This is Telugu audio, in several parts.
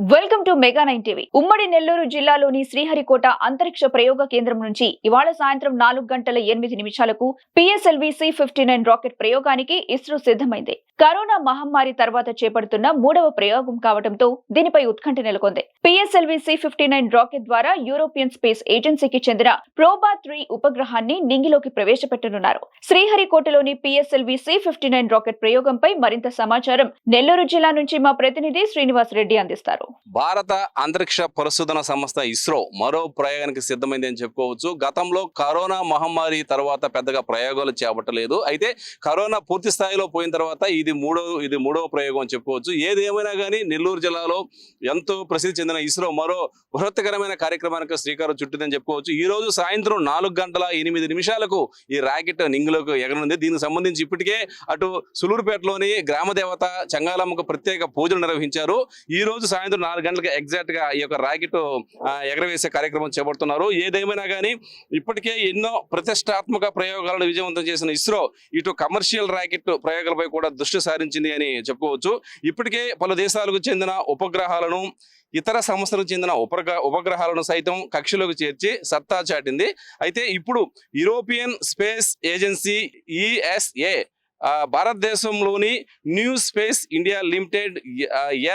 Welcome to mega 9 TV. ఉమ్మడి నెల్లూరు జిల్లాలోని శ్రీహరికోట అంతరిక్ష ప్రయోగ కేంద్రం నుంచి ఇవాళ సాయంత్రం 4:08 పిఎస్ఎల్వి C-59 రాకెట్ ప్రయోగానికి ఇస్రో సిద్ధమైంది. కరోనా మహమ్మారి తర్వాత చేపడుతున్న మూడవ ప్రయోగం కావడంతో దీనిపై ఉత్కంఠ నెలకొంది. పిఎస్ఎల్వి C-59 రాకెట్ ద్వారా యూరోపియన్ స్పేస్ ఏజెన్సీకి చెందిన ప్రోబా 3 ఉపగ్రహాన్ని నింగిలోకి ప్రవేశపెట్టనున్నారు. శ్రీహరికోటలోని పిఎస్ఎల్వి C-59 రాకెట్ ప్రయోగంపై మరింత సమాచారం నెల్లూరు జిల్లా నుంచి మా ప్రతినిధి శ్రీనివాస్ రెడ్డి అందిస్తారు. భారత అంతరిక్ష పరిశోధన సంస్థ ఇస్రో మరో ప్రయోగానికి సిద్ధమైంది అని చెప్పుకోవచ్చు. గతంలో కరోనా మహమ్మారి తర్వాత పెద్దగా ప్రయోగాలు చేపట్టలేదు. అయితే కరోనా పూర్తి స్థాయిలో పోయిన తర్వాత ఇది మూడవ ప్రయోగం అని చెప్పుకోవచ్చు. ఏదేమైనా కానీ నెల్లూరు జిల్లాలో ఎంతో ప్రసిద్ధి చెందిన ఇస్రో మరో బృహత్తకరమైన కార్యక్రమానికి శ్రీకారం చుట్టిందని చెప్పుకోవచ్చు. ఈ రోజు సాయంత్రం 4:08 ఈ రాకెట్ నింగిలోకి ఎగరనుంది. దీనికి సంబంధించి ఇప్పటికే అటు సులూరుపేటలోని గ్రామదేవత చెంగాలమ్మకు ప్రత్యేక పూజలు నిర్వహించారు. ఈ రోజు సాయంత్రం 4 గంటలకు ఎగ్జాక్ట్ గా ఈ యొక్క రాకెట్ ఎగరవేసే కార్యక్రమం చేపడుతున్నారు. ఏదేమైనా కానీ ఇప్పటికే ఎన్నో ప్రతిష్టాత్మక ప్రయోగాలను విజయవంతం చేసిన ఇస్రో ఇటు కమర్షియల్ రాకెట్ ప్రయోగాలపై కూడా దృష్టి సారించింది అని చెప్పుకోవచ్చు. ఇప్పటికే పలు దేశాలకు చెందిన ఉపగ్రహాలను ఇతర సంస్థలకు చెందిన ఉపగ్రహాలను సైతం కక్షలోకి చేర్చి సత్తా చాటింది. అయితే ఇప్పుడు యూరోపియన్ స్పేస్ ఏజెన్సీ ESA భారతదేశంలోని new space India limited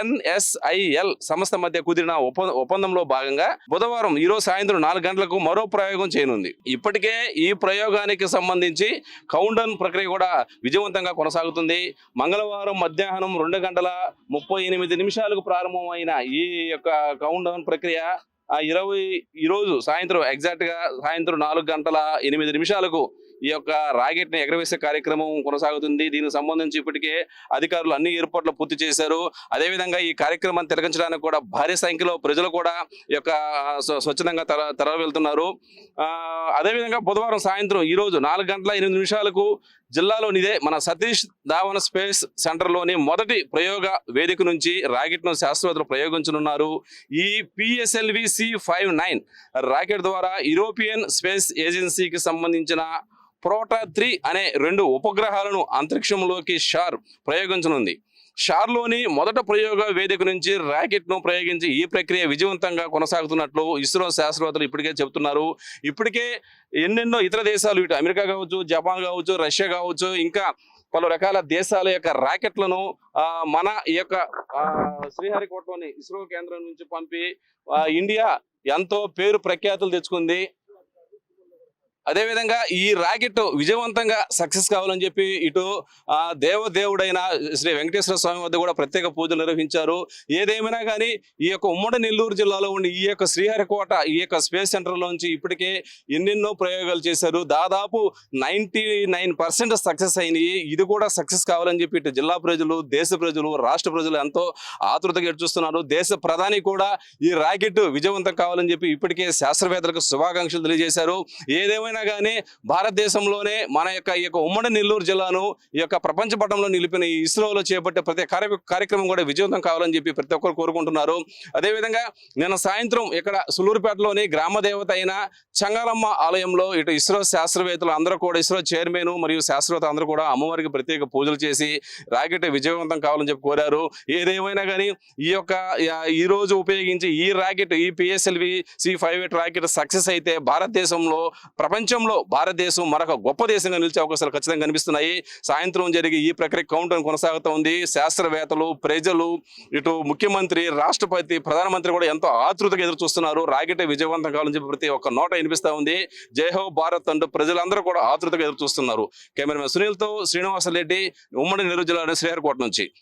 NSIL సంస్థ మధ్య కుదిరిన ఒప్పందంలో భాగంగా బుధవారం ఈరోజు సాయంత్రం 4 గంటలకు మరో ప్రయోగం చేయనుంది. ఇప్పటికే ఈ ప్రయోగానికి సంబంధించి కౌంట్ డౌన్ ప్రక్రియ కూడా విజయవంతంగా కొనసాగుతుంది. మంగళవారం మధ్యాహ్నం 2:38 ప్రారంభమైన ఈ యొక్క కౌంట్ డౌన్ ప్రక్రియ ఈ రోజు సాయంత్రం ఎగ్జాక్ట్ గా సాయంత్రం 4:08 ఈ యొక్క రాకెట్ ని ఎగరవేసే కార్యక్రమం కొనసాగుతుంది. దీనికి సంబంధించి ఇప్పటికే అధికారులు అన్ని ఏర్పాట్లు పూర్తి చేశారు. అదేవిధంగా ఈ కార్యక్రమాన్ని తిలకించడానికి కూడా భారీ సంఖ్యలో ప్రజలు కూడా ఈ యొక్క స్వచ్ఛందంగా తరలి వెళ్తున్నారు. అదేవిధంగా బుధవారం సాయంత్రం ఈ రోజు 4:08 జిల్లాలోనిదే మన సతీష్ ధావన్ స్పేస్ సెంటర్లోని మొదటి ప్రయోగ వేదిక నుంచి రాకెట్ను శాస్త్రవేత్తలు ప్రయోగించనున్నారు. ఈ PSLV C-59 రాకెట్ ద్వారా యూరోపియన్ స్పేస్ ఏజెన్సీకి సంబంధించిన ప్రోటా 3 అనే 2 ఉపగ్రహాలను అంతరిక్షంలోకి ప్రయోగించనుంది. షార్లోని మొదట ప్రయోగ వేదిక నుంచి రాకెట్ను ప్రయోగించి ఈ ప్రక్రియ విజయవంతంగా కొనసాగుతున్నట్లు ఇస్రో శాస్త్రవేత్తలు ఇప్పటికే చెబుతున్నారు. ఇప్పటికే ఎన్నెన్నో ఇతర దేశాలు ఇటు అమెరికా కావచ్చు, జపాన్ కావచ్చు, రష్యా కావచ్చు, ఇంకా పలు రకాల దేశాల యొక్క రాకెట్లను మన ఈ యొక్క శ్రీహరికోటలోని ఇస్రో కేంద్రం నుంచి పంపి ఇండియా ఎంతో పేరు ప్రఖ్యాతులు తెచ్చుకుంది. అదేవిధంగా ఈ రాకెట్ విజయవంతంగా సక్సెస్ కావాలని చెప్పి ఇటు దేవదేవుడైన శ్రీ వెంకటేశ్వర స్వామి వద్ద కూడా ప్రత్యేక పూజలు నిర్వహించారు. ఏదేమైనా కానీ ఈ యొక్క ఉమ్మడి నెల్లూరు జిల్లాలో ఉండి ఈ యొక్క శ్రీహరికోట ఈ యొక్క స్పేస్ సెంటర్లోంచి ఇప్పటికే ఎన్నెన్నో ప్రయోగాలు చేశారు. దాదాపు 99% సక్సెస్ అయినాయి. ఇది కూడా సక్సెస్ కావాలని చెప్పి ఇటు జిల్లా ప్రజలు, దేశ ప్రజలు, రాష్ట్ర ప్రజలు ఎంతో ఆతృతగా ఎదురుచూస్తున్నారు. దేశ ప్రధాని కూడా ఈ రాకెట్ విజయవంతం కావాలని చెప్పి ఇప్పటికే శాస్త్రవేత్తలకు శుభాకాంక్షలు తెలియజేశారు. ఏదేమైనా కానీ భారతదేశంలోనే మన యొక్క ఈ యొక్క ఉమ్మడి నెల్లూరు జిల్లాను ఈ యొక్క ప్రపంచ పటంలో నిలిపిన ఈ ఇస్రోలో చేపట్టే ప్రతి కార్యక్రమం కూడా విజయవంతం కావాలని చెప్పి ప్రతి ఒక్కరు కోరుకుంటున్నారు. అదేవిధంగా నిన్న సాయంత్రం ఇక్కడ సులూరుపేటలోని గ్రామదేవత అయిన చెంగాలమ్మ ఆలయంలో ఇటు ఇస్రో శాస్త్రవేత్తలు అందరూ కూడా ఇస్రో చైర్మన్ మరియు శాస్త్రవేత్తలు అందరూ కూడా అమ్మవారికి ప్రత్యేక పూజలు చేసి రాకెట్ విజయవంతం కావాలని చెప్పి కోరారు. ఏదేమైనా కానీ ఈ రోజు ఉపయోగించి ఈ రాకెట్ ఈ PSLV C-58 రాకెట్ సక్సెస్ అయితే భారతదేశంలో భారతదేశం మరొక గొప్ప దేశంగా నిలిచే అవకాశాలు ఖచ్చితంగా కనిపిస్తున్నాయి. సాయంత్రం జరిగే ఈ ప్రక్రియ కౌంట్ డౌన్ కొనసాగుతూ ఉంది. శాస్త్రవేత్తలు, ప్రజలు, ఇటు ముఖ్యమంత్రి, రాష్ట్రపతి, ప్రధానమంత్రి కూడా ఎంతో ఆతృతగా ఎదురు చూస్తున్నారు. రాకెట్ విజయవంతం కావాలని చెప్పి ప్రతి ఒక్క నోట వినిపిస్తా ఉంది. జై హో భారత్ అంటూ ప్రజలందరూ కూడా ఆతృతగా ఎదురు చూస్తున్నారు. కెమెరామెన్ సునీల్తో శ్రీనివాసరెడ్డి, ఉమ్మడి నెల్లూరు జిల్లా శ్రీహరికోట నుంచి.